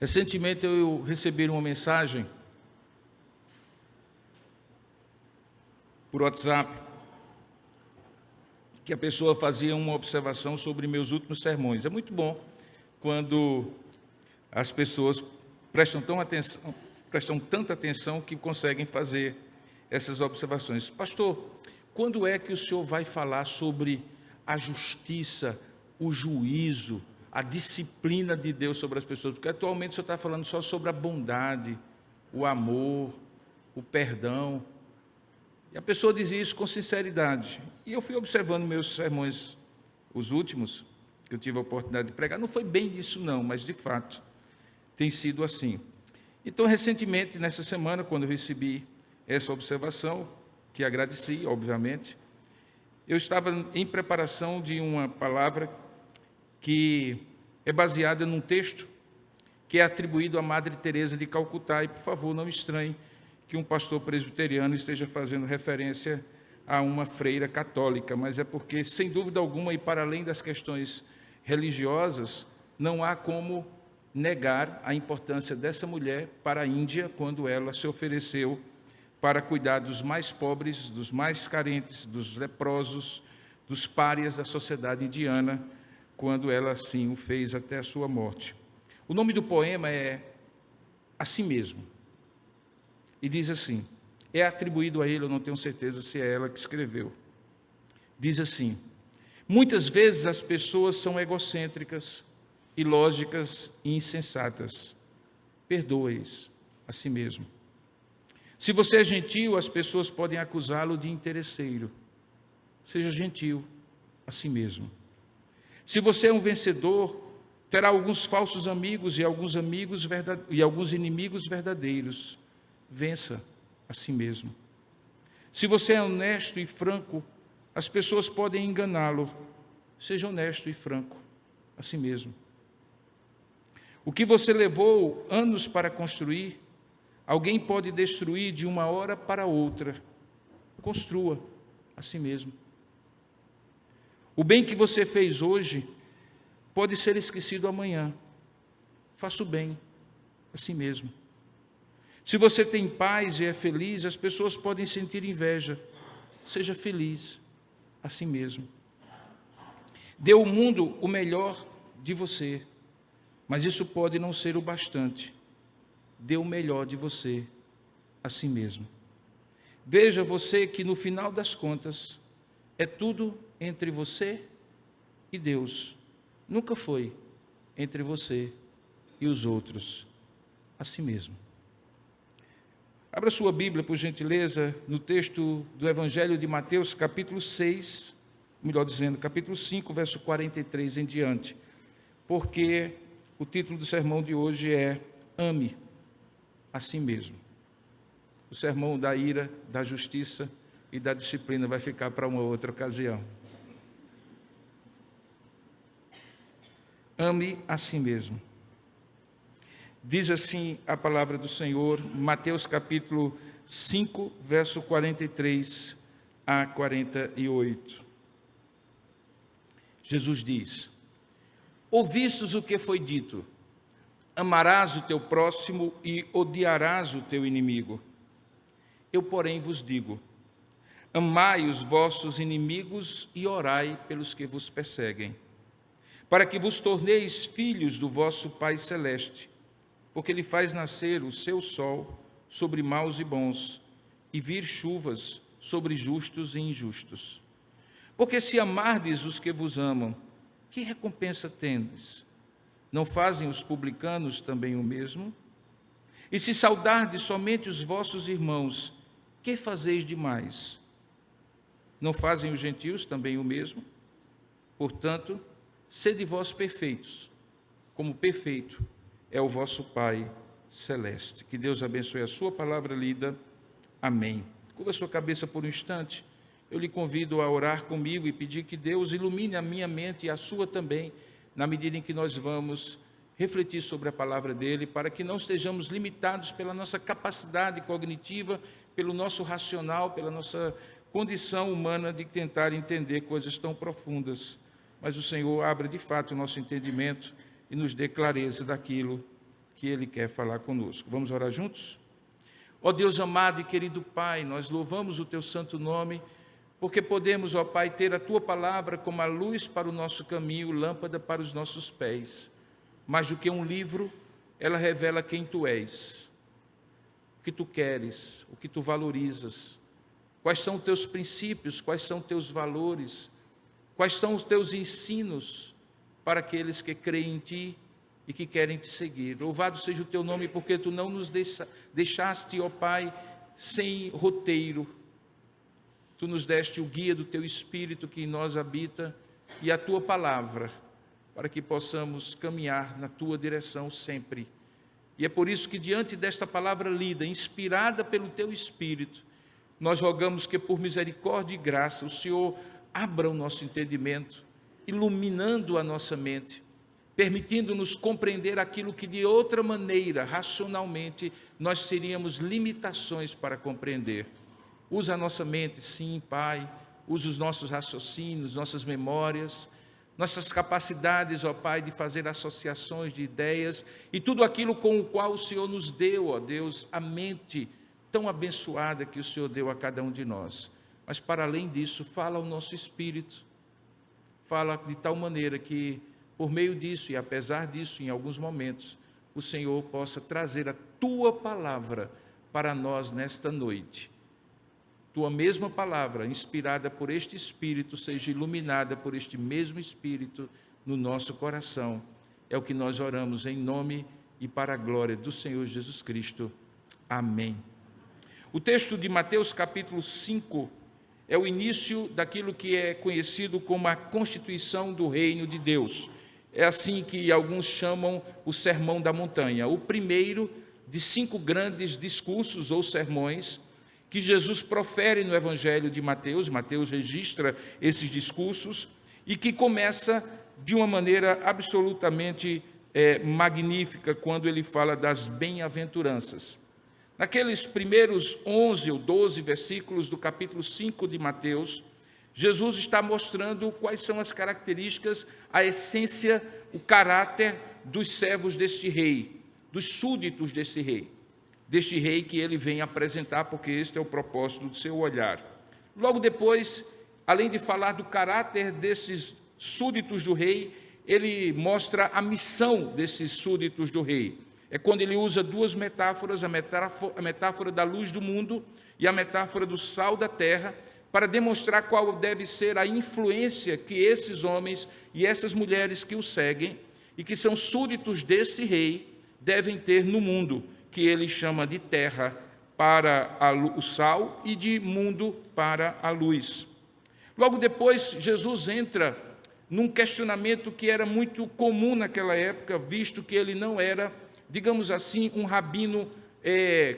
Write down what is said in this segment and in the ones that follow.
Recentemente eu recebi uma mensagem por WhatsApp que a pessoa fazia uma observação sobre meus últimos sermões. É muito bom quando as pessoas prestam tanta atenção que conseguem fazer essas observações. Pastor, quando é que o senhor vai falar sobre a justiça, o juízo, a disciplina de Deus sobre as pessoas? Porque atualmente o senhor está falando só sobre a bondade, o amor, o perdão. E a pessoa dizia isso com sinceridade. E eu fui observando meus sermões, os últimos, que eu tive a oportunidade de pregar. Não foi bem isso não, mas de fato tem sido assim. Então, recentemente, nessa semana, quando eu recebi essa observação, que agradeci, obviamente, eu estava em preparação de uma palavra que é baseada num texto que é atribuído à Madre Teresa de Calcutá, e, por favor, não estranhe que um pastor presbiteriano esteja fazendo referência a uma freira católica, mas é porque, sem dúvida alguma, e para além das questões religiosas, não há como negar a importância dessa mulher para a Índia, quando ela se ofereceu para cuidar dos mais pobres, dos mais carentes, dos leprosos, dos párias da sociedade indiana, quando ela assim o fez até a sua morte. O nome do poema é Assim Mesmo, e diz assim, é atribuído a ele, eu não tenho certeza se é ela que escreveu. Diz assim: muitas vezes as pessoas são egocêntricas, ilógicas e insensatas. Perdoe-as a si mesmo. Se você é gentil, as pessoas podem acusá-lo de interesseiro. Seja gentil a si mesmo. Se você é um vencedor, terá alguns falsos amigos e alguns inimigos verdadeiros. Vença a si mesmo. Se você é honesto e franco, as pessoas podem enganá-lo. Seja honesto e franco a si mesmo. O que você levou anos para construir, alguém pode destruir de uma hora para outra. Construa a si mesmo. O bem que você fez hoje pode ser esquecido amanhã. Faça o bem a si mesmo. Se você tem paz e é feliz, as pessoas podem sentir inveja. Seja feliz a si mesmo. Dê ao mundo o melhor de você, mas isso pode não ser o bastante. Dê o melhor de você a si mesmo. Veja você que no final das contas é tudo entre você e Deus. Nunca foi entre você e os outros, a si mesmo. Abra sua Bíblia, por gentileza, no texto do Evangelho de Mateus, capítulo 6, melhor dizendo, capítulo 5, verso 43 em diante, porque o título do sermão de hoje é Ame a si mesmo. O sermão da ira, da justiça e da disciplina vai ficar para uma outra ocasião. Ame a si mesmo. Diz assim a palavra do Senhor, Mateus capítulo 5, verso 43 a 48. Jesus diz: ouvistes o que foi dito, amarás o teu próximo e odiarás o teu inimigo. Eu, porém, vos digo, amai os vossos inimigos e orai pelos que vos perseguem, para que vos torneis filhos do vosso Pai Celeste, porque Ele faz nascer o seu sol sobre maus e bons, e vir chuvas sobre justos e injustos. Porque se amardes os que vos amam, que recompensa tendes? Não fazem os publicanos também o mesmo? E se saudardes somente os vossos irmãos, que fazeis demais? Não fazem os gentios também o mesmo? Portanto, sede vós perfeitos, como perfeito é o vosso Pai Celeste. Que Deus abençoe a sua palavra lida. Amém. Curva a sua cabeça por um instante. Eu lhe convido a orar comigo e pedir que Deus ilumine a minha mente e a sua também, na medida em que nós vamos refletir sobre a palavra dele, para que não estejamos limitados pela nossa capacidade cognitiva, pelo nosso racional, pela nossa condição humana de tentar entender coisas tão profundas. Mas o Senhor abra de fato o nosso entendimento e nos dê clareza daquilo que Ele quer falar conosco. Vamos orar juntos? Ó Deus amado e querido Pai, nós louvamos o Teu santo nome, porque podemos, ó Pai, ter a Tua palavra como a luz para o nosso caminho, lâmpada para os nossos pés. Mais do que um livro, ela revela quem Tu és, o que Tu queres, o que Tu valorizas, quais são os Teus princípios, quais são os Teus valores, quais são os Teus ensinos para aqueles que creem em Ti e que querem Te seguir. Louvado seja o Teu nome, porque Tu não nos deixaste, ó Pai, sem roteiro. Tu nos deste o guia do Teu Espírito que em nós habita e a Tua palavra, para que possamos caminhar na Tua direção sempre. E é por isso que diante desta palavra lida, inspirada pelo Teu Espírito, nós rogamos que por misericórdia e graça o Senhor abra o nosso entendimento, iluminando a nossa mente, permitindo-nos compreender aquilo que de outra maneira, racionalmente, nós teríamos limitações para compreender. Usa a nossa mente, sim, Pai, usa os nossos raciocínios, nossas memórias, nossas capacidades, ó Pai, de fazer associações de ideias e tudo aquilo com o qual o Senhor nos deu, ó Deus, a mente tão abençoada que o Senhor deu a cada um de nós. Mas para além disso, fala ao nosso espírito, fala de tal maneira que por meio disso e apesar disso, em alguns momentos, o Senhor possa trazer a Tua palavra para nós nesta noite. Tua mesma palavra, inspirada por este Espírito, seja iluminada por este mesmo Espírito no nosso coração. É o que nós oramos em nome e para a glória do Senhor Jesus Cristo. Amém. O texto de Mateus capítulo 5 é o início daquilo que é conhecido como a constituição do reino de Deus. É assim que alguns chamam o Sermão da Montanha, o primeiro de 5 grandes discursos ou sermões que Jesus profere no Evangelho de Mateus. Mateus registra esses discursos e que começa de uma maneira absolutamente magnífica quando ele fala das bem-aventuranças. Naqueles primeiros 11 ou 12 versículos do capítulo 5 de Mateus, Jesus está mostrando quais são as características, a essência, o caráter dos servos deste rei, dos súditos deste rei que ele vem apresentar, porque este é o propósito do seu olhar. Logo depois, além de falar do caráter desses súditos do rei, ele mostra a missão desses súditos do rei. É quando ele usa 2 metáforas, a metáfora da luz do mundo e a metáfora do sal da terra, para demonstrar qual deve ser a influência que esses homens e essas mulheres que o seguem e que são súditos desse rei devem ter no mundo, que ele chama de terra para o sal e de mundo para a luz. Logo depois, Jesus entra num questionamento que era muito comum naquela época, visto que ele não era, digamos assim, um rabino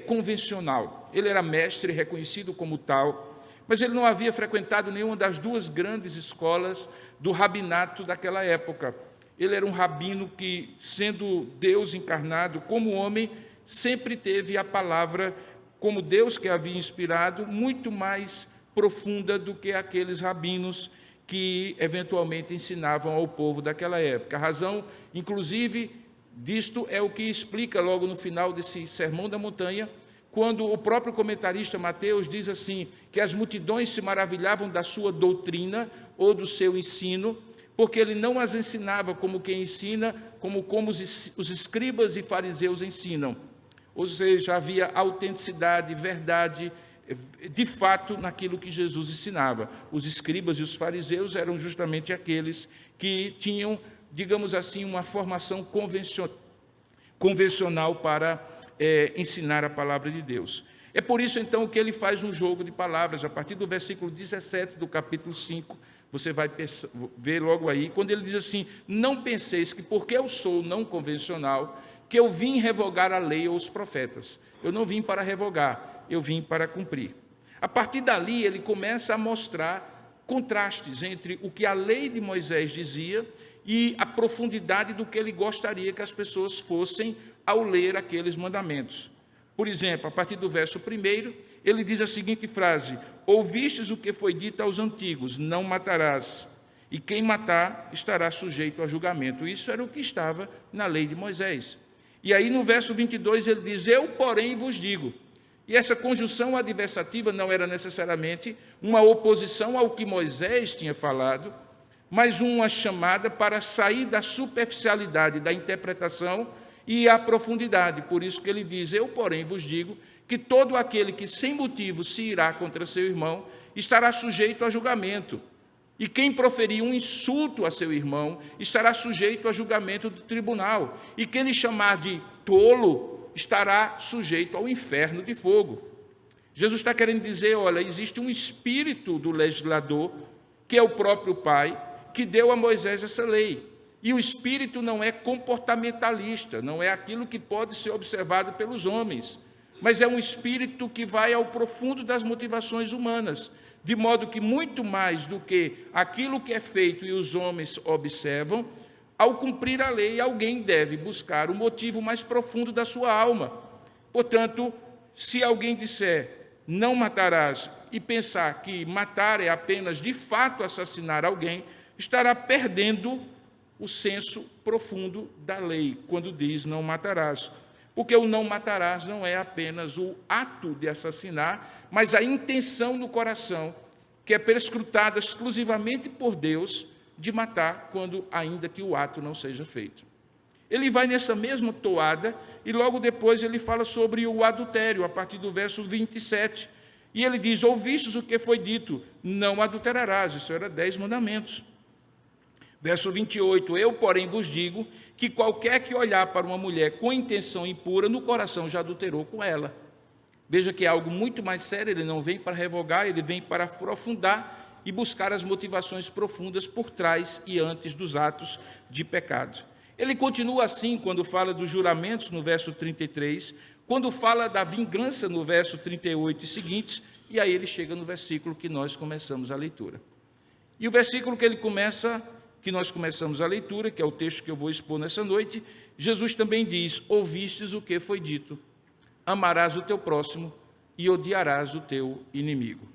convencional. Ele era mestre, reconhecido como tal, mas ele não havia frequentado nenhuma das 2 grandes escolas do rabinato daquela época. Ele era um rabino que, sendo Deus encarnado como homem, sempre teve a palavra, como Deus que havia inspirado, muito mais profunda do que aqueles rabinos que eventualmente ensinavam ao povo daquela época. A razão, inclusive, disto é o que explica logo no final desse Sermão da Montanha, quando o próprio comentarista Mateus diz assim, que as multidões se maravilhavam da sua doutrina ou do seu ensino, porque ele não as ensinava como quem ensina, como os escribas e fariseus ensinam. Ou seja, havia autenticidade, verdade, de fato, naquilo que Jesus ensinava. Os escribas e os fariseus eram justamente aqueles que tinham, digamos assim, uma formação convencional para ensinar a palavra de Deus. É por isso, então, que ele faz um jogo de palavras. A partir do versículo 17 do capítulo 5, você vai ver logo aí, quando ele diz assim, não penseis que porque eu sou não convencional, que eu vim revogar a lei ou os profetas. Eu não vim para revogar, eu vim para cumprir. A partir dali, ele começa a mostrar contrastes entre o que a lei de Moisés dizia e a profundidade do que ele gostaria que as pessoas fossem ao ler aqueles mandamentos. Por exemplo, a partir do verso 1, ele diz a seguinte frase, ouvistes o que foi dito aos antigos, não matarás, e quem matar estará sujeito a julgamento. Isso era o que estava na lei de Moisés. E aí no verso 22 ele diz, eu, porém, vos digo. E essa conjunção adversativa não era necessariamente uma oposição ao que Moisés tinha falado, mas uma chamada para sair da superficialidade da interpretação e à profundidade. Por isso que ele diz, eu, porém, vos digo que todo aquele que sem motivo se irá contra seu irmão estará sujeito a julgamento. E quem proferir um insulto a seu irmão estará sujeito a julgamento do tribunal. E quem lhe chamar de tolo estará sujeito ao inferno de fogo. Jesus está querendo dizer, olha, existe um espírito do legislador, que é o próprio Pai, que deu a Moisés essa lei. E o espírito não é comportamentalista, não é aquilo que pode ser observado pelos homens, mas é um espírito que vai ao profundo das motivações humanas, de modo que muito mais do que aquilo que é feito e os homens observam, ao cumprir a lei, alguém deve buscar o motivo mais profundo da sua alma. Portanto, se alguém disser, não matarás, e pensar que matar é apenas de fato assassinar alguém, estará perdendo o senso profundo da lei, quando diz não matarás. Porque o não matarás não é apenas o ato de assassinar, mas a intenção no coração, que é perscrutada exclusivamente por Deus, de matar, quando ainda que o ato não seja feito. Ele vai nessa mesma toada, e logo depois ele fala sobre o adultério, a partir do verso 27. E ele diz, ouvistes o que foi dito, não adulterarás. Isso era 10 mandamentos. Verso 28, eu, porém, vos digo que qualquer que olhar para uma mulher com intenção impura, no coração já adulterou com ela. Veja que é algo muito mais sério, ele não vem para revogar, ele vem para aprofundar e buscar as motivações profundas por trás e antes dos atos de pecado. Ele continua assim quando fala dos juramentos, no verso 33, quando fala da vingança, no verso 38 e seguintes, e aí ele chega no versículo que nós começamos a leitura. E o versículo que nós começamos a leitura, que é o texto que eu vou expor nessa noite, Jesus também diz, ouvistes o que foi dito, amarás o teu próximo e odiarás o teu inimigo.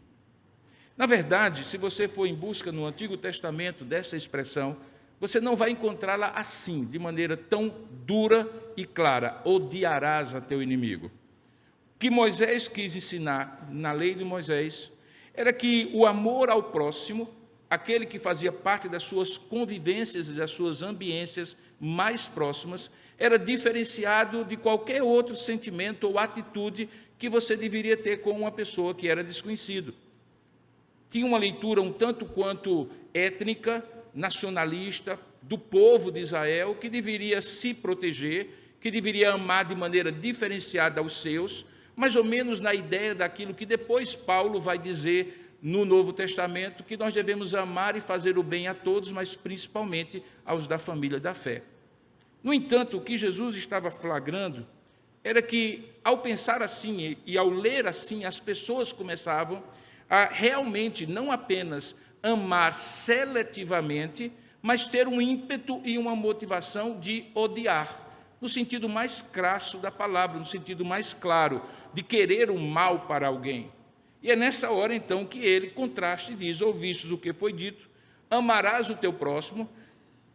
Na verdade, se você for em busca no Antigo Testamento dessa expressão, você não vai encontrá-la assim, de maneira tão dura e clara, odiarás a teu inimigo. O que Moisés quis ensinar na lei de Moisés era que o amor ao próximo, aquele que fazia parte das suas convivências e das suas ambiências mais próximas, era diferenciado de qualquer outro sentimento ou atitude que você deveria ter com uma pessoa que era desconhecido. Tinha uma leitura um tanto quanto étnica, nacionalista, do povo de Israel, que deveria se proteger, que deveria amar de maneira diferenciada aos seus, mais ou menos na ideia daquilo que depois Paulo vai dizer no Novo Testamento, que nós devemos amar e fazer o bem a todos, mas principalmente aos da família da fé. No entanto, o que Jesus estava flagrando era que, ao pensar assim e ao ler assim, as pessoas começavam a realmente não apenas amar seletivamente, mas ter um ímpeto e uma motivação de odiar, no sentido mais crasso da palavra, no sentido mais claro, de querer o mal para alguém. E é nessa hora, então, que ele contrasta e diz, ouvistes o que foi dito, amarás o teu próximo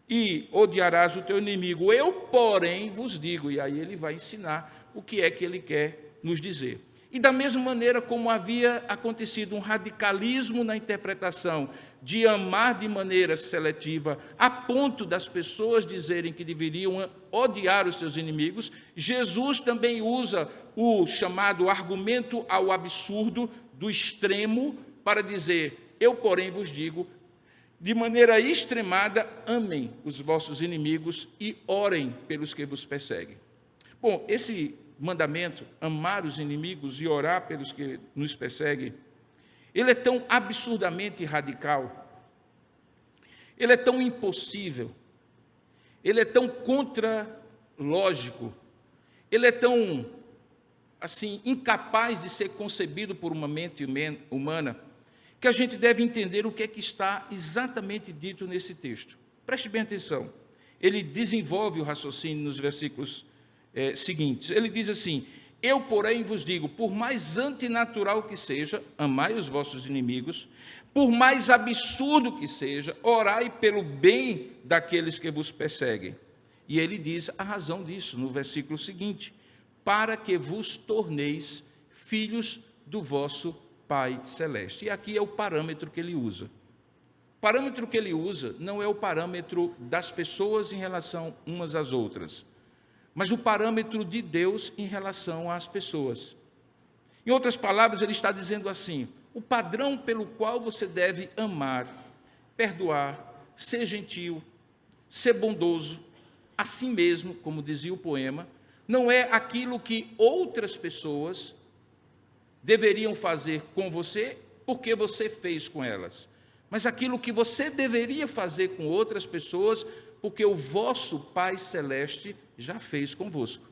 e odiarás o teu inimigo. Eu, porém, vos digo, e aí ele vai ensinar o que é que ele quer nos dizer. E da mesma maneira como havia acontecido um radicalismo na interpretação de amar de maneira seletiva, a ponto das pessoas dizerem que deveriam odiar os seus inimigos, Jesus também usa o chamado argumento ao absurdo do extremo para dizer, eu, porém, vos digo, de maneira extremada, amem os vossos inimigos e orem pelos que vos perseguem. Bom, esse mandamento, amar os inimigos e orar pelos que nos perseguem, ele é tão absurdamente radical, ele é tão impossível, ele é tão contra-lógico, ele é tão, assim, incapaz de ser concebido por uma mente humana, que a gente deve entender o que é que está exatamente dito nesse texto. Preste bem atenção. Ele desenvolve o raciocínio nos versículos seguintes. Ele diz assim, eu, porém, vos digo, por mais antinatural que seja, amai os vossos inimigos, por mais absurdo que seja, orai pelo bem daqueles que vos perseguem. E ele diz a razão disso no versículo seguinte: para que vos torneis filhos do vosso Pai Celeste. E aqui é o parâmetro que ele usa. O parâmetro que ele usa não é o parâmetro das pessoas em relação umas às outras, mas o parâmetro de Deus em relação às pessoas. Em outras palavras, ele está dizendo assim: o padrão pelo qual você deve amar, perdoar, ser gentil, ser bondoso, a si mesmo, como dizia o poema, não é aquilo que outras pessoas deveriam fazer com você porque você fez com elas, mas aquilo que você deveria fazer com outras pessoas porque o vosso Pai Celeste já fez convosco.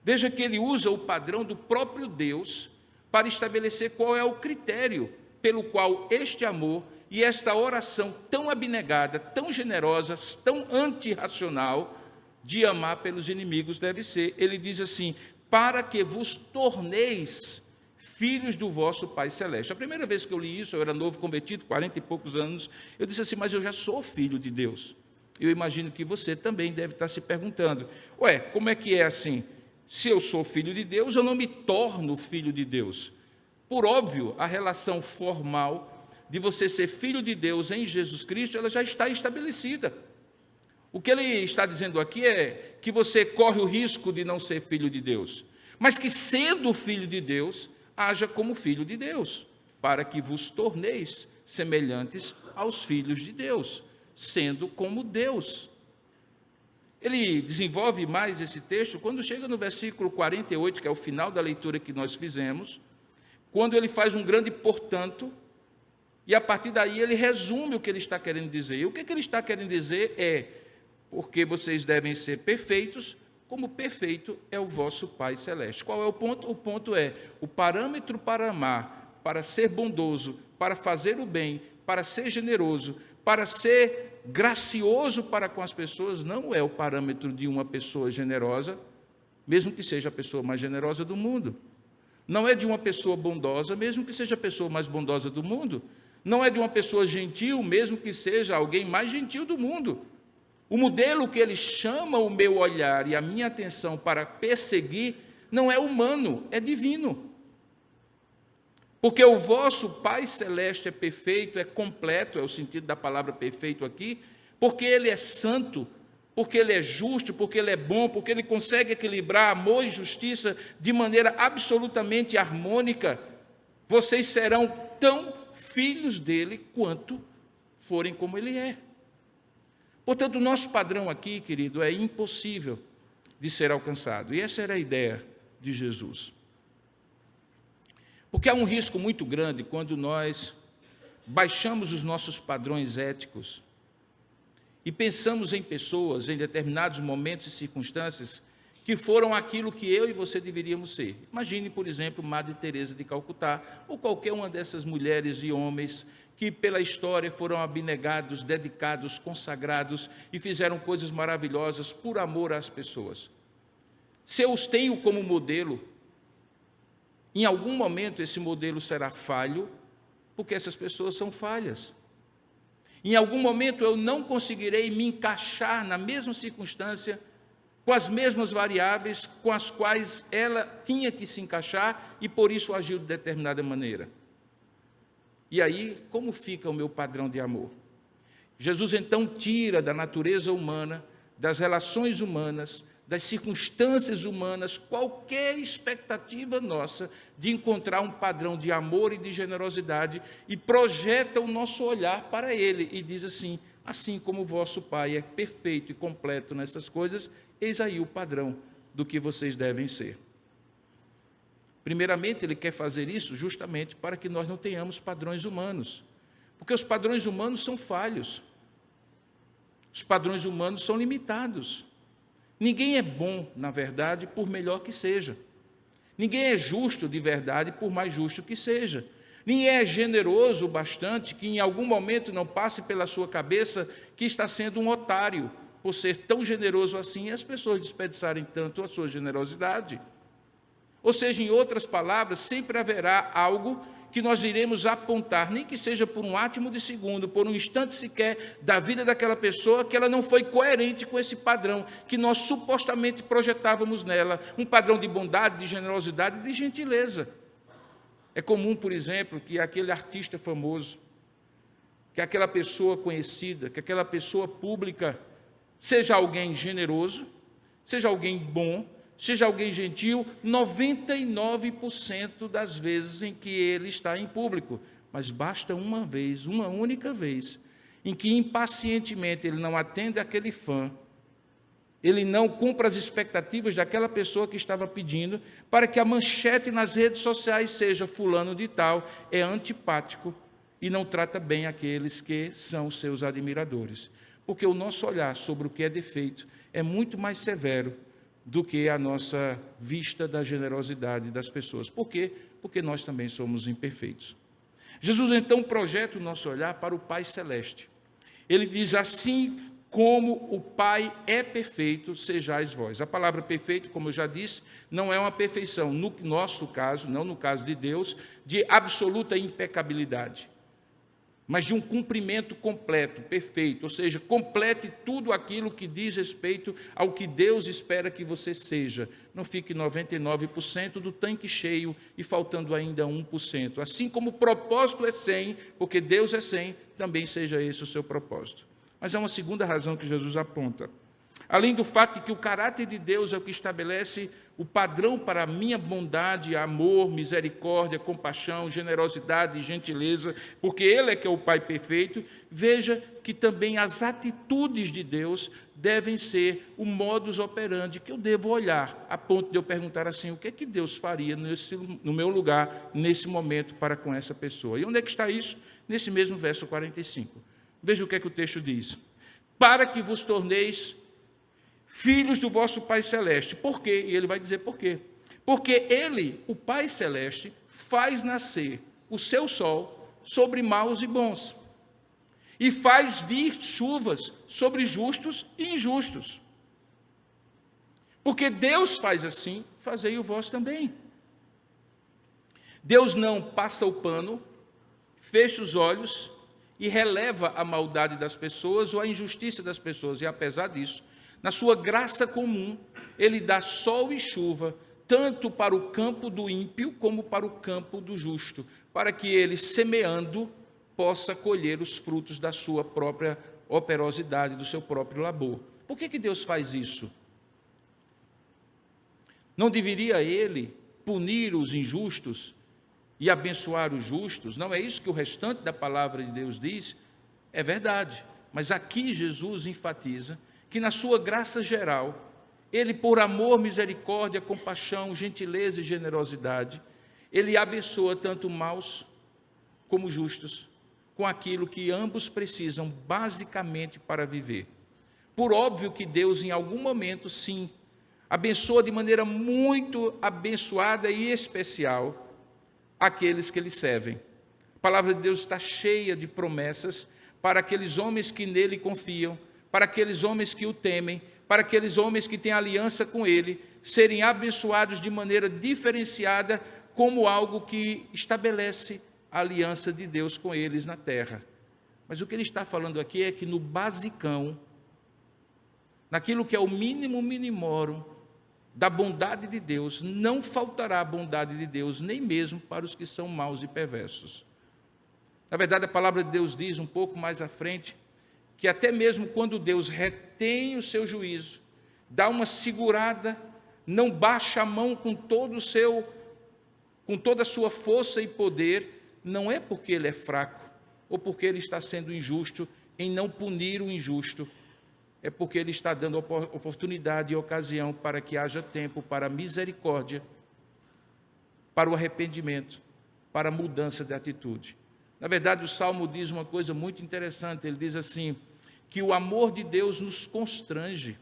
Veja que ele usa o padrão do próprio Deus para estabelecer qual é o critério pelo qual este amor e esta oração tão abnegada, tão generosa, tão antirracional de amar pelos inimigos deve ser. Ele diz assim: para que vos torneis filhos do vosso Pai Celeste. A primeira vez que eu li isso, eu era novo convertido, 40 e poucos anos, eu disse assim: mas eu já sou filho de Deus. Eu imagino que você também deve estar se perguntando: ué, como é que é assim? Se eu sou filho de Deus, eu não me torno filho de Deus. Por óbvio, a relação formal de você ser filho de Deus em Jesus Cristo, ela já está estabelecida. O que ele está dizendo aqui é que você corre o risco de não ser filho de Deus, mas que, sendo filho de Deus, haja como filho de Deus, para que vos torneis semelhantes aos filhos de Deus, sendo como Deus. Ele desenvolve mais esse texto quando chega no versículo 48, que é o final da leitura que nós fizemos, quando ele faz um grande portanto, e a partir daí ele resume o que ele está querendo dizer. E o que ele está querendo dizer é: porque vocês devem ser perfeitos, como perfeito é o vosso Pai Celeste. Qual é o ponto? O ponto é: o parâmetro para amar, para ser bondoso, para fazer o bem, para ser generoso, para ser gracioso para com as pessoas, não é o parâmetro de uma pessoa generosa, mesmo que seja a pessoa mais generosa do mundo. Não é de uma pessoa bondosa, mesmo que seja a pessoa mais bondosa do mundo. Não é de uma pessoa gentil, mesmo que seja alguém mais gentil do mundo. O modelo que ele chama o meu olhar e a minha atenção para perseguir não é humano, é divino. Porque o vosso Pai Celeste é perfeito, é completo, é o sentido da palavra perfeito aqui, porque Ele é santo, porque Ele é justo, porque Ele é bom, porque Ele consegue equilibrar amor e justiça de maneira absolutamente harmônica. Vocês serão tão filhos dEle quanto forem como Ele é. Portanto, o nosso padrão aqui, querido, é impossível de ser alcançado. E essa era a ideia de Jesus. Porque há um risco muito grande quando nós baixamos os nossos padrões éticos e pensamos em pessoas, em determinados momentos e circunstâncias, que foram aquilo que eu e você deveríamos ser. Imagine, por exemplo, Madre Teresa de Calcutá, ou qualquer uma dessas mulheres e homens que pela história foram abnegados, dedicados, consagrados e fizeram coisas maravilhosas por amor às pessoas. Se eu os tenho como modelo, em algum momento esse modelo será falho, porque essas pessoas são falhas. Em algum momento eu não conseguirei me encaixar na mesma circunstância, com as mesmas variáveis com as quais ela tinha que se encaixar e por isso agiu de determinada maneira. E aí, como fica o meu padrão de amor? Jesus então tira da natureza humana, das relações humanas, das circunstâncias humanas, qualquer expectativa nossa de encontrar um padrão de amor e de generosidade e projeta o nosso olhar para Ele e diz assim: assim como o vosso Pai é perfeito e completo nessas coisas, eis aí o padrão do que vocês devem ser. Primeiramente, Ele quer fazer isso justamente para que nós não tenhamos padrões humanos, porque os padrões humanos são falhos, os padrões humanos são limitados. Ninguém é bom, na verdade, por melhor que seja. Ninguém é justo de verdade, por mais justo que seja. Ninguém é generoso o bastante que em algum momento não passe pela sua cabeça que está sendo um otário, por ser tão generoso assim e as pessoas desperdiçarem tanto a sua generosidade. Ou seja, em outras palavras, sempre haverá algo que nós iremos apontar, nem que seja por um átimo de segundo, por um instante sequer da vida daquela pessoa, que ela não foi coerente com esse padrão que nós supostamente projetávamos nela, um padrão de bondade, de generosidade, de gentileza. É comum, por exemplo, que aquele artista famoso, que aquela pessoa conhecida, que aquela pessoa pública seja alguém generoso, seja alguém bom, seja alguém gentil, 99% das vezes em que ele está em público. Mas basta uma vez, uma única vez, em que impacientemente ele não atende aquele fã, ele não cumpre as expectativas daquela pessoa que estava pedindo, para que a manchete nas redes sociais seja fulano de tal, é antipático e não trata bem aqueles que são seus admiradores. Porque o nosso olhar sobre o que é defeito é muito mais severo do que a nossa vista da generosidade das pessoas. Por quê? Porque nós também somos imperfeitos. Jesus, então, projeta o nosso olhar para o Pai Celeste. Ele diz, assim como o Pai é perfeito, sejais vós. A palavra perfeito, como eu já disse, não é uma perfeição, no nosso caso, não no caso de Deus, de absoluta impecabilidade, mas de um cumprimento completo, perfeito, ou seja, complete tudo aquilo que diz respeito ao que Deus espera que você seja. Não fique 99% do tanque cheio e faltando ainda 1%. Assim como o propósito é 100, porque Deus é 100, também seja esse o seu propósito. Mas há uma segunda razão que Jesus aponta. Além do fato de que o caráter de Deus é o que estabelece o padrão para a minha bondade, amor, misericórdia, compaixão, generosidade e gentileza, porque Ele é que é o Pai perfeito, veja que também as atitudes de Deus devem ser o modus operandi que eu devo olhar, a ponto de eu perguntar assim, o que é que Deus faria no meu lugar, nesse momento, para com essa pessoa? E onde é que está isso? Nesse mesmo verso 45. Veja o que é que o texto diz. Para que vos torneis filhos do vosso Pai Celeste. Por quê? E ele vai dizer por quê. Porque Ele, o Pai Celeste, faz nascer o seu sol sobre maus e bons, e faz vir chuvas sobre justos e injustos. Porque Deus faz assim, fazei o vós também. Deus não passa o pano, fecha os olhos e releva a maldade das pessoas ou a injustiça das pessoas. E apesar disso, na sua graça comum, Ele dá sol e chuva, tanto para o campo do ímpio como para o campo do justo, para que ele, semeando, possa colher os frutos da sua própria operosidade, do seu próprio labor. Por que Deus faz isso? Não deveria Ele punir os injustos e abençoar os justos? Não é isso que o restante da palavra de Deus diz? É verdade, mas aqui Jesus enfatiza que na sua graça geral, Ele, por amor, misericórdia, compaixão, gentileza e generosidade, Ele abençoa tanto maus como justos, com aquilo que ambos precisam basicamente para viver. Por óbvio que Deus, em algum momento, sim, abençoa de maneira muito abençoada e especial aqueles que lhe servem. A palavra de Deus está cheia de promessas para aqueles homens que nele confiam, para aqueles homens que o temem, para aqueles homens que têm aliança com Ele, serem abençoados de maneira diferenciada, como algo que estabelece a aliança de Deus com eles na terra. Mas o que ele está falando aqui é que no basicão, naquilo que é o mínimo minimorum da bondade de Deus, não faltará a bondade de Deus, nem mesmo para os que são maus e perversos. Na verdade, a palavra de Deus diz um pouco mais à frente, que até mesmo quando Deus retém o seu juízo, dá uma segurada, não baixa a mão com toda a sua força e poder, não é porque Ele é fraco, ou porque Ele está sendo injusto em não punir o injusto, é porque Ele está dando oportunidade e ocasião para que haja tempo para a misericórdia, para o arrependimento, para a mudança de atitude. Na verdade, o Salmo diz uma coisa muito interessante, ele diz assim, que o amor de Deus nos constrange,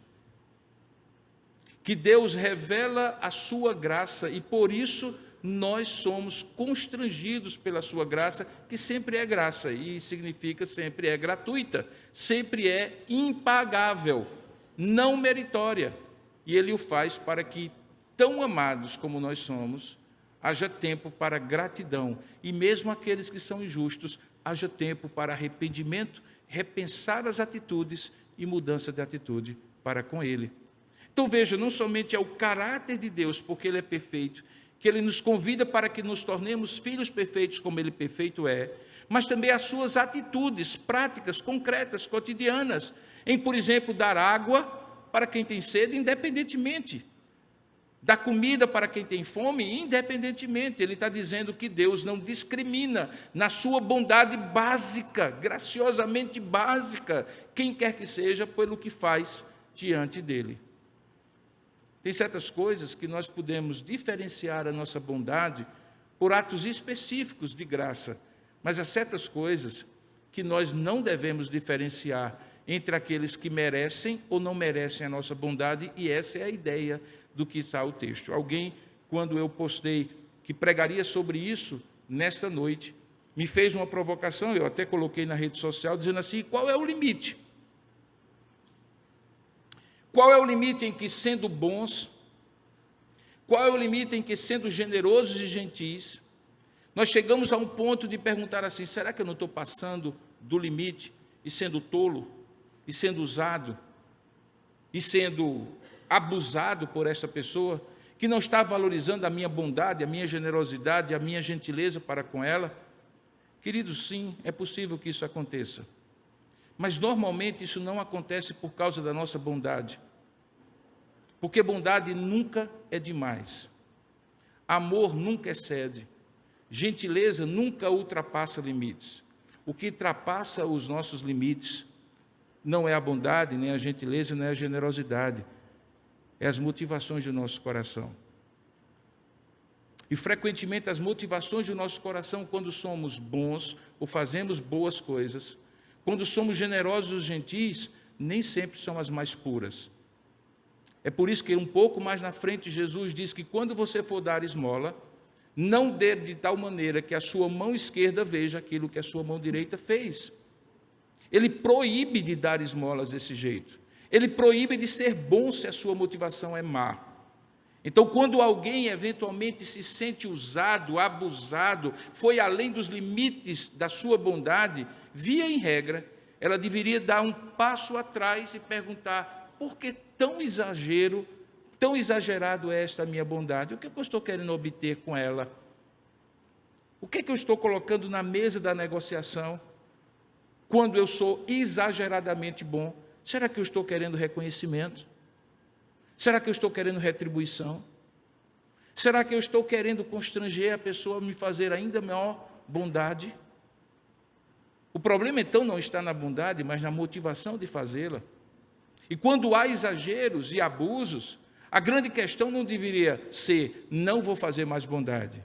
que Deus revela a sua graça e por isso nós somos constrangidos pela sua graça, que sempre é graça e significa sempre é gratuita, sempre é impagável, não meritória. E Ele o faz para que, tão amados como nós somos, haja tempo para gratidão. E mesmo aqueles que são injustos, haja tempo para arrependimento, repensar as atitudes e mudança de atitude para com Ele. Então veja, não somente é o caráter de Deus, porque Ele é perfeito, que Ele nos convida para que nos tornemos filhos perfeitos como Ele perfeito é, mas também as suas atitudes práticas, concretas, cotidianas, em, por exemplo, dar água para quem tem sede, independentemente, dar comida para quem tem fome, independentemente. Ele está dizendo que Deus não discrimina na sua bondade básica, graciosamente básica, quem quer que seja, pelo que faz diante dele. Tem certas coisas que nós podemos diferenciar a nossa bondade por atos específicos de graça, mas há certas coisas que nós não devemos diferenciar entre aqueles que merecem ou não merecem a nossa bondade, e essa é a ideia do que está o texto. Alguém, quando eu postei que pregaria sobre isso nesta noite, me fez uma provocação, eu até coloquei na rede social, dizendo assim: qual é o limite? Qual é o limite em que, sendo bons, qual é o limite em que, sendo generosos e gentis, nós chegamos a um ponto de perguntar assim: será que eu não estou passando do limite e sendo tolo, e sendo usado, e sendo abusado por essa pessoa, que não está valorizando a minha bondade, a minha generosidade, a minha gentileza para com ela? Queridos, sim, é possível que isso aconteça. Mas normalmente isso não acontece por causa da nossa bondade. Porque bondade nunca é demais. Amor nunca excede. Gentileza nunca ultrapassa limites. O que ultrapassa os nossos limites não é a bondade, nem a gentileza, nem a generosidade. É as motivações do nosso coração. E frequentemente as motivações do nosso coração, quando somos bons ou fazemos boas coisas, quando somos generosos ou gentis, nem sempre são as mais puras. É por isso que um pouco mais na frente Jesus diz que quando você for dar esmola, não dê de tal maneira que a sua mão esquerda veja aquilo que a sua mão direita fez. Ele proíbe de dar esmolas desse jeito. Ele proíbe de ser bom se a sua motivação é má. Então, quando alguém eventualmente se sente usado, abusado, foi além dos limites da sua bondade, via em regra, ela deveria dar um passo atrás e perguntar: por que tão exagerado é esta minha bondade? O que eu estou querendo obter com ela? O que eu estou colocando na mesa da negociação quando eu sou exageradamente bom? Será que eu estou querendo reconhecimento? Será que eu estou querendo retribuição? Será que eu estou querendo constranger a pessoa a me fazer ainda maior bondade? O problema, então, não está na bondade, mas na motivação de fazê-la. E quando há exageros e abusos, a grande questão não deveria ser: não vou fazer mais bondade.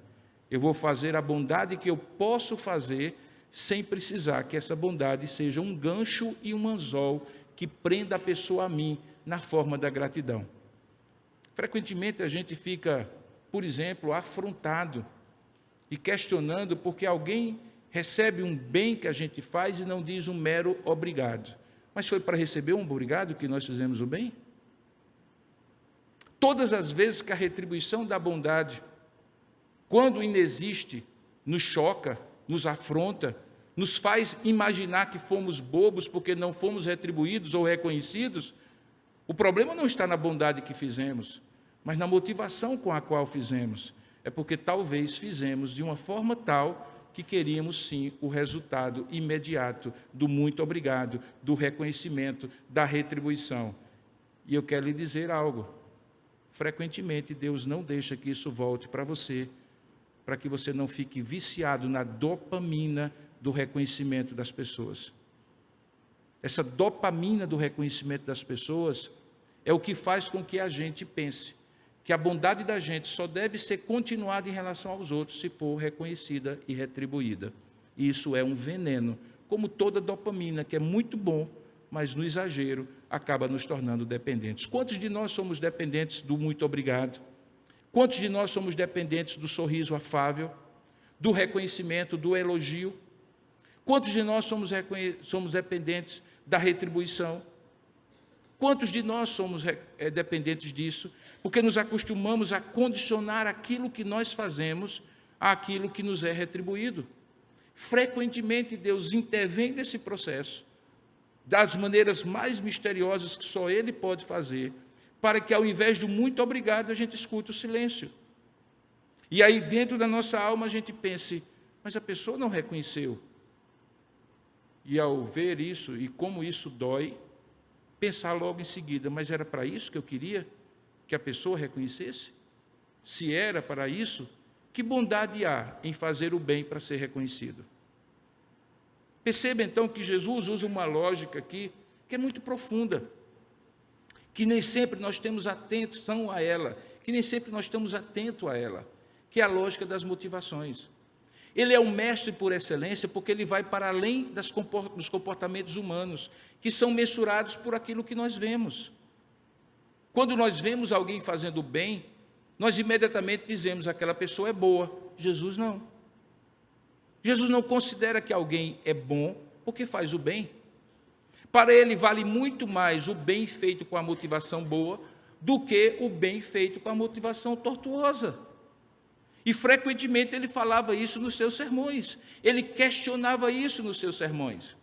Eu vou fazer a bondade que eu posso fazer sem precisar que essa bondade seja um gancho e um anzol que prenda a pessoa a mim na forma da gratidão. Frequentemente a gente fica, por exemplo, afrontado e questionando porque alguém recebe um bem que a gente faz e não diz um mero obrigado. Mas foi para receber um obrigado que nós fizemos o bem? Todas as vezes que a retribuição da bondade, quando inexiste, nos choca, nos afronta, nos faz imaginar que fomos bobos porque não fomos retribuídos ou reconhecidos, o problema não está na bondade que fizemos, mas na motivação com a qual fizemos. É porque talvez fizemos de uma forma tal que queríamos sim o resultado imediato do muito obrigado, do reconhecimento, da retribuição. E eu quero lhe dizer algo: frequentemente Deus não deixa que isso volte para você, para que você não fique viciado na dopamina do reconhecimento das pessoas. Essa dopamina do reconhecimento das pessoas é o que faz com que a gente pense que a bondade da gente só deve ser continuada em relação aos outros se for reconhecida e retribuída. E isso é um veneno, como toda dopamina, que é muito bom, mas no exagero acaba nos tornando dependentes. Quantos de nós somos dependentes do muito obrigado? Quantos de nós somos dependentes do sorriso afável, do reconhecimento, do elogio? Quantos de nós somos dependentes da retribuição? Quantos de nós somos dependentes disso? Porque nos acostumamos a condicionar aquilo que nós fazemos àquilo que nos é retribuído. Frequentemente, Deus intervém nesse processo, das maneiras mais misteriosas que só Ele pode fazer, para que, ao invés do muito obrigado, a gente escute o silêncio. E aí, dentro da nossa alma, a gente pense, mas a pessoa não reconheceu. E ao ver isso, e como isso dói, pensar logo em seguida, mas era para isso que eu queria que a pessoa reconhecesse? Se era para isso, que bondade há em fazer o bem para ser reconhecido? Perceba então que Jesus usa uma lógica aqui que é muito profunda, que nem sempre nós temos atenção a ela, que nem sempre nós estamos atentos a ela, que é a lógica das motivações. Ele é um mestre por excelência porque ele vai para além dos comportamentos humanos, que são mensurados por aquilo que nós vemos. Quando nós vemos alguém fazendo bem, nós imediatamente dizemos, aquela pessoa é boa. Jesus não. Jesus não considera que alguém é bom porque faz o bem. Para ele vale muito mais o bem feito com a motivação boa do que o bem feito com a motivação tortuosa. E frequentemente ele falava isso nos seus sermões. Ele questionava isso nos seus sermões.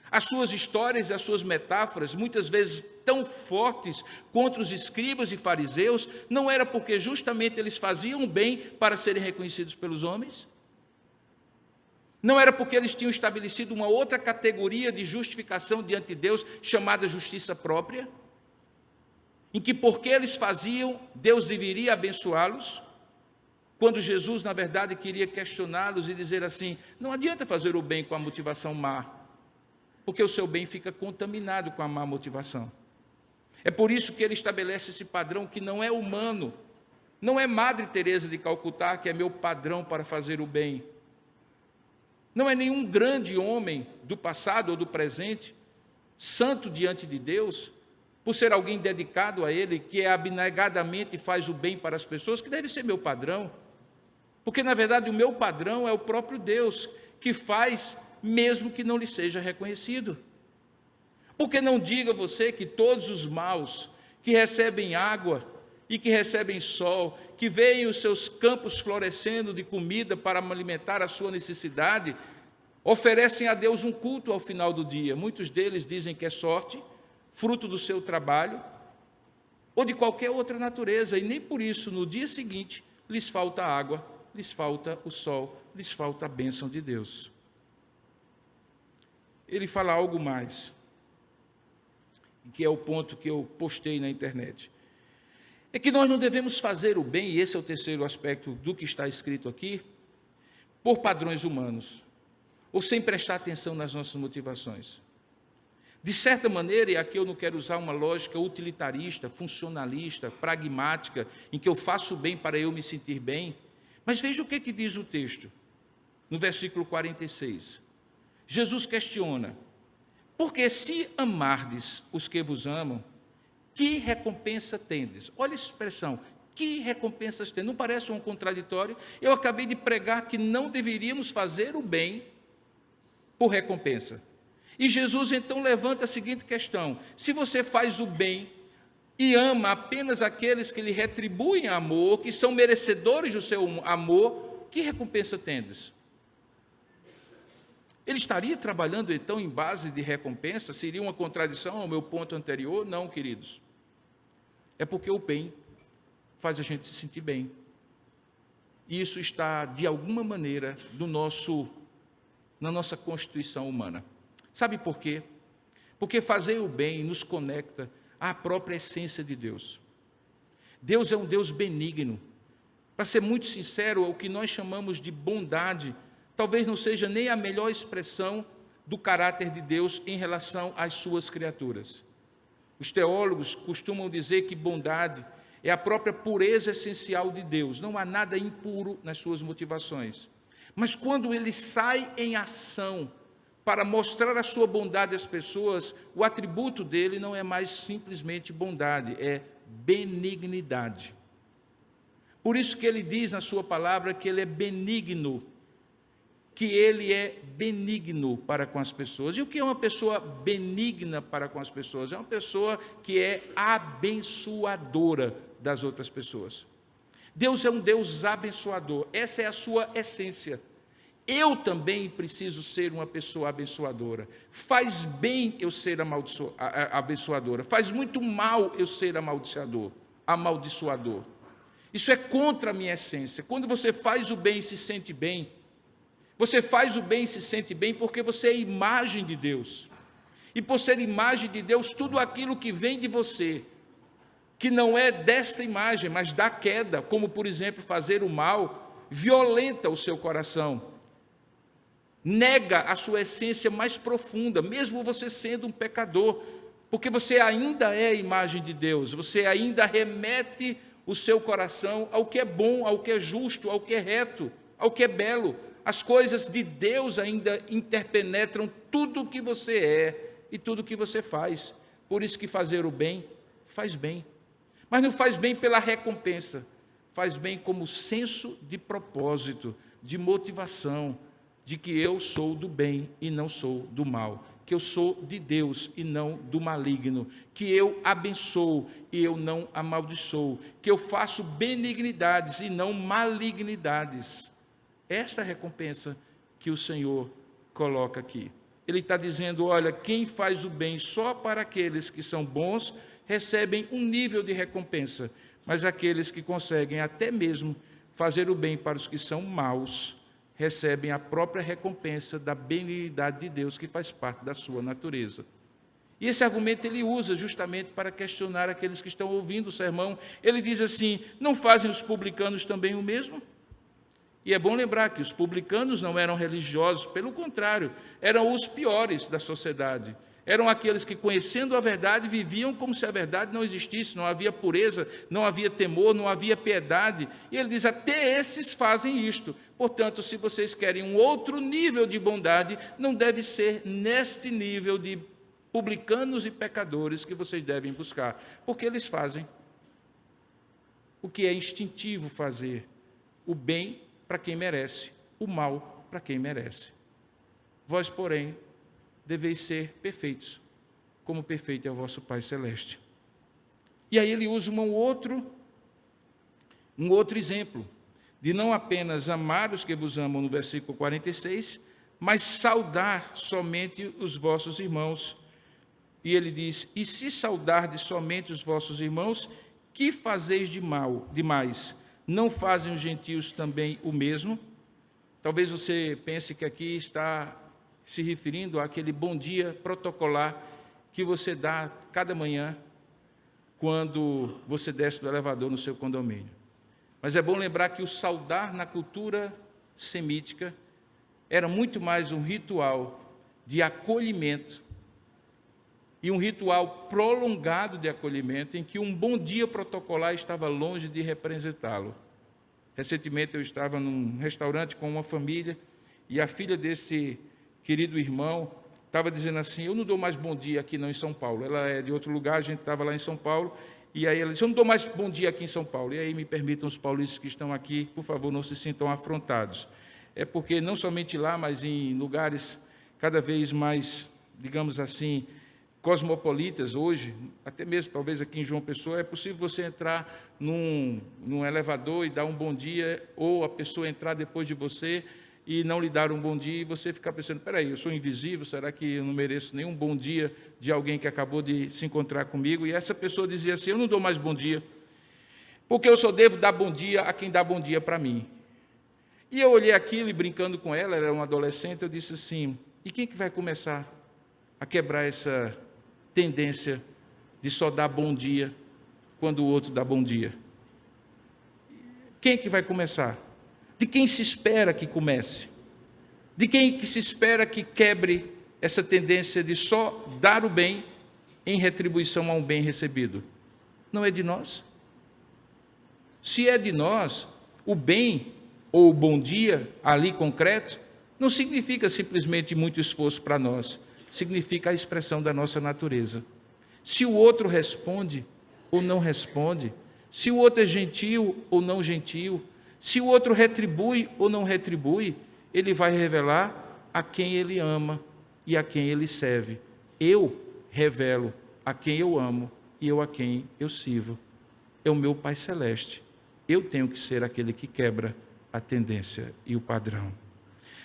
As suas histórias e as suas metáforas, muitas vezes tão fortes contra os escribas e fariseus, não era porque justamente eles faziam bem para serem reconhecidos pelos homens? Não era porque eles tinham estabelecido uma outra categoria de justificação diante de Deus, chamada justiça própria? Em que porque eles faziam, Deus deveria abençoá-los? Quando Jesus, na verdade, queria questioná-los e dizer assim, não adianta fazer o bem com a motivação má, porque o seu bem fica contaminado com a má motivação. É por isso que ele estabelece esse padrão que não é humano, não é Madre Teresa de Calcutá que é meu padrão para fazer o bem. Não é nenhum grande homem do passado ou do presente, santo diante de Deus, por ser alguém dedicado a Ele, que abnegadamente faz o bem para as pessoas, que deve ser meu padrão. Porque, na verdade, o meu padrão é o próprio Deus, que faz mesmo que não lhe seja reconhecido. Porque não diga você que todos os maus que recebem água e que recebem sol, que veem os seus campos florescendo de comida para alimentar a sua necessidade, oferecem a Deus um culto ao final do dia. Muitos deles dizem que é sorte, fruto do seu trabalho, ou de qualquer outra natureza, e nem por isso, no dia seguinte, lhes falta água, lhes falta o sol, lhes falta a bênção de Deus. Ele fala algo mais, que é o ponto que eu postei na internet. É que nós não devemos fazer o bem, e esse é o terceiro aspecto do que está escrito aqui, por padrões humanos, ou sem prestar atenção nas nossas motivações. De certa maneira, e aqui eu não quero usar uma lógica utilitarista, funcionalista, pragmática, em que eu faço o bem para eu me sentir bem, mas veja o que diz o texto, no versículo 46. Jesus questiona, porque se amardes os que vos amam, que recompensa tendes? Olha a expressão, que recompensas tendes? Não parece um contraditório? Eu acabei de pregar que não deveríamos fazer o bem por recompensa. E Jesus então levanta a seguinte questão, se você faz o bem e ama apenas aqueles que lhe retribuem amor, que são merecedores do seu amor, que recompensa tendes? Ele estaria trabalhando, então, em base de recompensa? Seria uma contradição ao meu ponto anterior? Não, queridos. É porque o bem faz a gente se sentir bem. E isso está, de alguma maneira, na nossa constituição humana. Sabe por quê? Porque fazer o bem nos conecta à própria essência de Deus. Deus é um Deus benigno. Para ser muito sincero, o que nós chamamos de bondade talvez não seja nem a melhor expressão do caráter de Deus em relação às suas criaturas. Os teólogos costumam dizer que bondade é a própria pureza essencial de Deus. Não há nada impuro nas suas motivações. Mas quando ele sai em ação para mostrar a sua bondade às pessoas, o atributo dele não é mais simplesmente bondade, é benignidade. Por isso que ele diz na sua palavra que ele é benigno. que ele é benigno para com as pessoas. E o que é uma pessoa benigna para com as pessoas? É uma pessoa que é abençoadora das outras pessoas. Deus é um Deus abençoador, essa é a sua essência. Eu também preciso ser uma pessoa abençoadora. Faz bem eu ser abençoadora, faz muito mal eu ser amaldiçoador. Isso é contra a minha essência. Quando você faz o bem e se sente bem, você faz o bem e se sente bem porque você é imagem de Deus. E por ser imagem de Deus, tudo aquilo que vem de você, que não é desta imagem, mas da queda, como por exemplo fazer o mal, violenta o seu coração, nega a sua essência mais profunda, mesmo você sendo um pecador, porque você ainda é a imagem de Deus, você ainda remete o seu coração ao que é bom, ao que é justo, ao que é reto, ao que é belo. As coisas de Deus ainda interpenetram tudo o que você é e tudo o que você faz. Por isso que fazer o bem faz bem. Mas não faz bem pela recompensa, faz bem como senso de propósito, de motivação, de que eu sou do bem e não sou do mal, que eu sou de Deus e não do maligno, que eu abençoo e eu não amaldiçoo, que eu faço benignidades e não malignidades. Esta é a recompensa que o Senhor coloca aqui. Ele está dizendo, olha, quem faz o bem só para aqueles que são bons, recebem um nível de recompensa, mas aqueles que conseguem até mesmo fazer o bem para os que são maus, recebem a própria recompensa da benignidade de Deus, que faz parte da sua natureza. E esse argumento ele usa justamente para questionar aqueles que estão ouvindo o sermão. Ele diz assim, não fazem os publicanos também o mesmo? E é bom lembrar que os publicanos não eram religiosos, pelo contrário, eram os piores da sociedade. Eram aqueles que, conhecendo a verdade, viviam como se a verdade não existisse, não havia pureza, não havia temor, não havia piedade. E ele diz, até esses fazem isto. Portanto, se vocês querem um outro nível de bondade, não deve ser neste nível de publicanos e pecadores que vocês devem buscar, porque eles fazem o que é instintivo fazer, o bem para quem merece, o mal para quem merece. Vós, porém, deveis ser perfeitos, como perfeito é o vosso Pai Celeste. E aí ele usa um outro exemplo, de não apenas amar os que vos amam, no versículo 46, mas saudar somente os vossos irmãos. E ele diz, e se saudardes somente os vossos irmãos, que fazeis demais? Não fazem os gentios também o mesmo? Talvez você pense que aqui está se referindo àquele bom dia protocolar que você dá cada manhã quando você desce do elevador no seu condomínio. Mas é bom lembrar que o saudar na cultura semítica era muito mais um ritual de acolhimento e um ritual prolongado de acolhimento em que um bom dia protocolar estava longe de representá-lo. Recentemente eu estava num restaurante com uma família e a filha desse querido irmão estava dizendo assim, eu não dou mais bom dia aqui não em São Paulo. Ela é de outro lugar, a gente estava lá em São Paulo, e aí ela disse, eu não dou mais bom dia aqui em São Paulo. E aí me permitam os paulistas que estão aqui, por favor, não se sintam afrontados. É porque não somente lá, mas em lugares cada vez mais, digamos assim, cosmopolitas hoje, até mesmo talvez aqui em João Pessoa, é possível você entrar num elevador e dar um bom dia, ou a pessoa entrar depois de você e não lhe dar um bom dia, e você ficar pensando, peraí, eu sou invisível, será que eu não mereço nenhum bom dia de alguém que acabou de se encontrar comigo? E essa pessoa dizia assim, eu não dou mais bom dia, porque eu só devo dar bom dia a quem dá bom dia para mim. E eu olhei aquilo e brincando com ela, ela era uma adolescente, eu disse assim, e quem que vai começar a quebrar essa tendência de só dar bom dia quando o outro dá bom dia? Quem que vai começar? De quem se espera que comece? De quem que se espera que quebre essa tendência de só dar o bem em retribuição a um bem recebido? Não é de nós? Se é de nós, o bem ou o bom dia ali concreto não significa simplesmente muito esforço para nós, significa a expressão da nossa natureza. Se o outro responde ou não responde, se o outro é gentil ou não gentil, se o outro retribui ou não retribui, ele vai revelar a quem ele ama e a quem ele serve. Eu revelo a quem eu amo e eu a quem eu sirvo. É o meu Pai Celeste. Eu tenho que ser aquele que quebra a tendência e o padrão.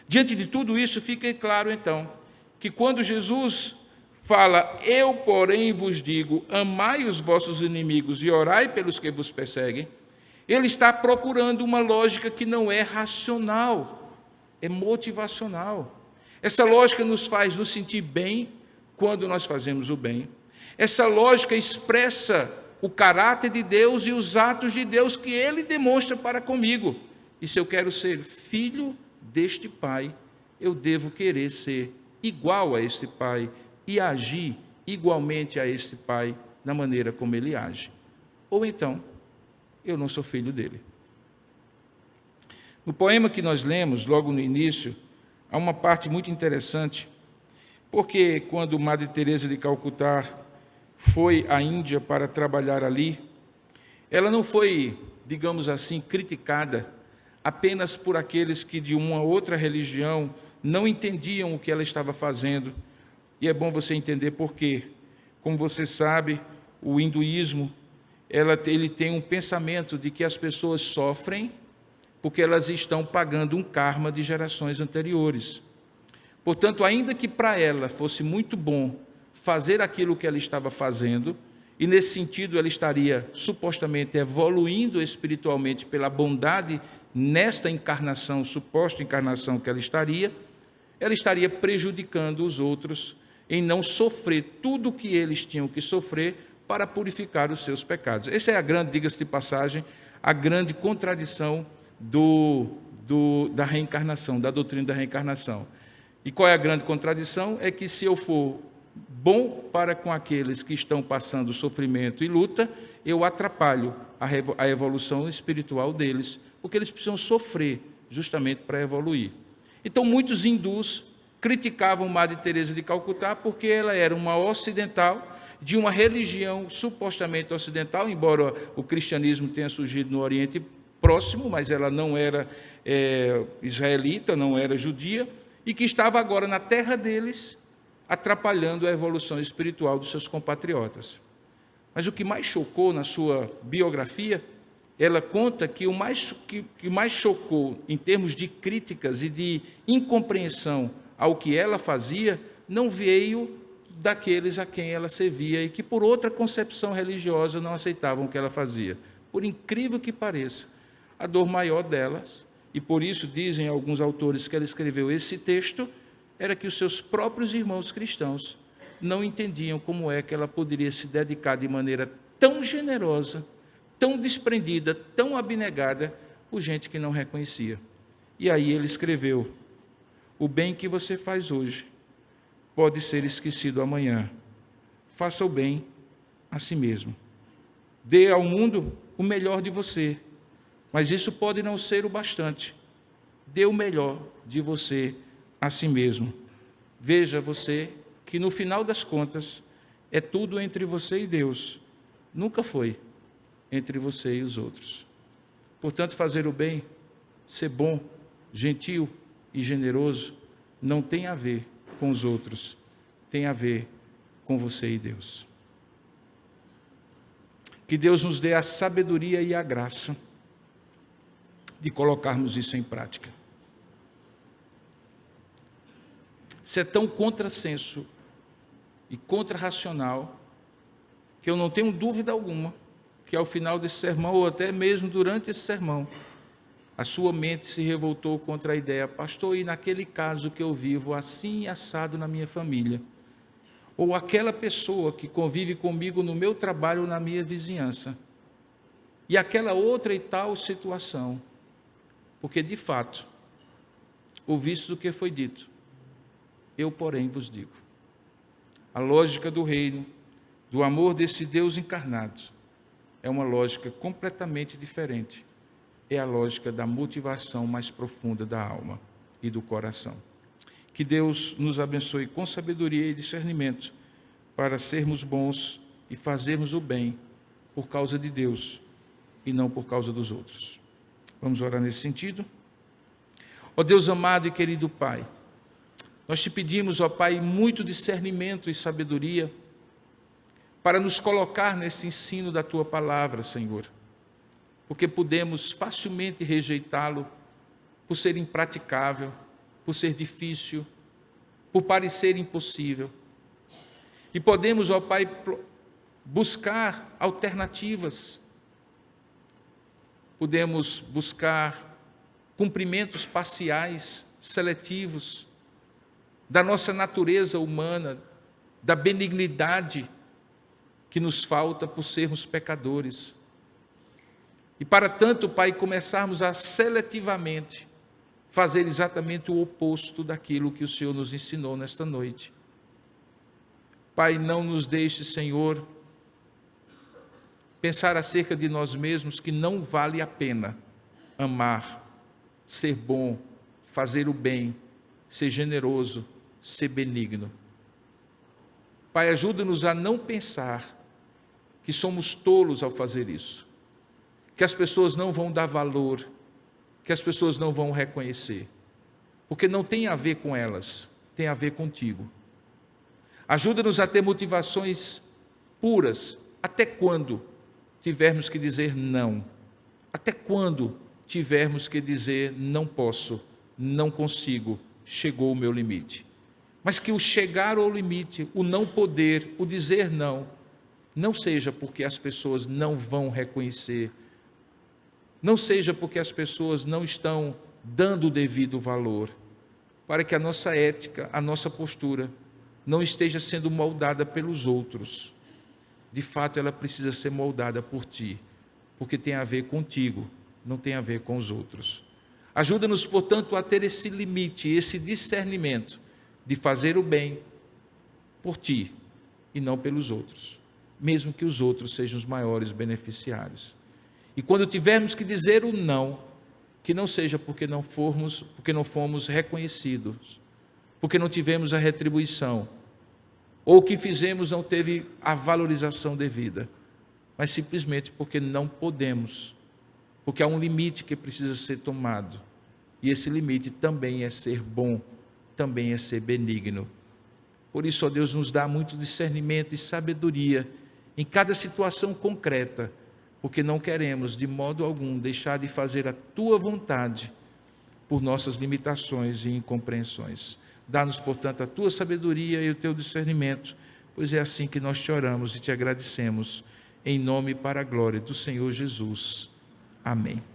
Diante de tudo isso, fica claro, então, que quando Jesus fala, eu, porém, vos digo, amai os vossos inimigos e orai pelos que vos perseguem, ele está procurando uma lógica que não é racional, é motivacional. Essa lógica nos faz nos sentir bem quando nós fazemos o bem. Essa lógica expressa o caráter de Deus e os atos de Deus que ele demonstra para comigo. E se eu quero ser filho deste Pai, eu devo querer ser igual a este Pai e agir igualmente a este Pai na maneira como ele age. Ou então, eu não sou filho dele. No poema que nós lemos, logo no início, há uma parte muito interessante, porque quando Madre Teresa de Calcutá foi à Índia para trabalhar ali, ela não foi, digamos assim, criticada apenas por aqueles que de uma outra religião não entendiam o que ela estava fazendo. E é bom você entender por quê. Como você sabe, o hinduísmo, ele tem um pensamento de que as pessoas sofrem porque elas estão pagando um karma de gerações anteriores. Portanto, ainda que para ela fosse muito bom fazer aquilo que ela estava fazendo, e nesse sentido ela estaria supostamente evoluindo espiritualmente pela bondade nesta encarnação, suposta encarnação que ela estaria prejudicando os outros em não sofrer tudo o que eles tinham que sofrer para purificar os seus pecados. Essa é a grande, diga-se de passagem, a grande contradição da reencarnação, da doutrina da reencarnação. E qual é a grande contradição? É que se eu for bom para com aqueles que estão passando sofrimento e luta, eu atrapalho a evolução espiritual deles, porque eles precisam sofrer justamente para evoluir. Então, muitos hindus criticavam Madre Teresa de Calcutá porque ela era uma ocidental, de uma religião supostamente ocidental, embora o cristianismo tenha surgido no Oriente Próximo, mas ela não era israelita, não era judia, e que estava agora na terra deles, atrapalhando a evolução espiritual dos seus compatriotas. Mas o que mais chocou na sua biografia, ela conta que o que mais chocou em termos de críticas e de incompreensão ao que ela fazia, não veio daqueles a quem ela servia e que por outra concepção religiosa não aceitavam o que ela fazia. Por incrível que pareça, a dor maior delas, e por isso dizem alguns autores que ela escreveu esse texto, era que os seus próprios irmãos cristãos não entendiam como é que ela poderia se dedicar de maneira tão generosa, tão desprendida, tão abnegada, por gente que não reconhecia. E aí ele escreveu: o bem que você faz hoje pode ser esquecido amanhã. Faça o bem a si mesmo. Dê ao mundo o melhor de você, mas isso pode não ser o bastante. Dê o melhor de você a si mesmo. Veja você que no final das contas é tudo entre você e Deus. Nunca foi entre você e os outros. Portanto, fazer o bem, ser bom, gentil e generoso, não tem a ver com os outros, tem a ver com você e Deus. Que Deus nos dê a sabedoria e a graça de colocarmos isso em prática. Isso é tão contrassenso e contrarracional que eu não tenho dúvida alguma que ao final desse sermão, ou até mesmo durante esse sermão, a sua mente se revoltou contra a ideia: pastor, e naquele caso que eu vivo assim assado na minha família, ou aquela pessoa que convive comigo no meu trabalho ou na minha vizinhança, e aquela outra e tal situação, porque de fato, ouvistes o que foi dito, eu porém vos digo. A lógica do reino, do amor desse Deus encarnado, é uma lógica completamente diferente. É a lógica da motivação mais profunda da alma e do coração. Que Deus nos abençoe com sabedoria e discernimento para sermos bons e fazermos o bem por causa de Deus e não por causa dos outros. Vamos orar nesse sentido? Ó Deus amado e querido Pai, nós te pedimos, ó Pai, muito discernimento e sabedoria para nos colocar nesse ensino da Tua palavra, Senhor, porque podemos facilmente rejeitá-lo por ser impraticável, por ser difícil, por parecer impossível. E podemos, ó Pai, buscar alternativas, podemos buscar cumprimentos parciais, seletivos, da nossa natureza humana, da benignidade que nos falta por sermos pecadores. E para tanto, Pai, começarmos a seletivamente fazer exatamente o oposto daquilo que o Senhor nos ensinou nesta noite. Pai, não nos deixe, Senhor, pensar acerca de nós mesmos que não vale a pena amar, ser bom, fazer o bem, ser generoso, ser benigno. Pai, ajuda-nos a não pensar que somos tolos ao fazer isso, que as pessoas não vão dar valor, que as pessoas não vão reconhecer, porque não tem a ver com elas, tem a ver contigo. Ajuda-nos a ter motivações puras, até quando tivermos que dizer não, até quando tivermos que dizer não posso, não consigo, chegou o meu limite. Mas que o chegar ao limite, o não poder, o dizer não, não seja porque as pessoas não vão reconhecer, não seja porque as pessoas não estão dando o devido valor, para que a nossa ética, a nossa postura, não esteja sendo moldada pelos outros. De fato, ela precisa ser moldada por Ti, porque tem a ver contigo, não tem a ver com os outros. Ajuda-nos, portanto, a ter esse limite, esse discernimento de fazer o bem por Ti e não pelos outros, mesmo que os outros sejam os maiores beneficiários. E quando tivermos que dizer o não, que não seja porque não fomos reconhecidos, porque não tivemos a retribuição, ou o que fizemos não teve a valorização devida, mas simplesmente porque não podemos, porque há um limite que precisa ser tomado, e esse limite também é ser bom, também é ser benigno. Por isso, ó Deus, nos dá muito discernimento e sabedoria em cada situação concreta, porque não queremos de modo algum deixar de fazer a Tua vontade por nossas limitações e incompreensões. Dá-nos, portanto, a Tua sabedoria e o Teu discernimento, pois é assim que nós te oramos e te agradecemos, em nome e para a glória do Senhor Jesus. Amém.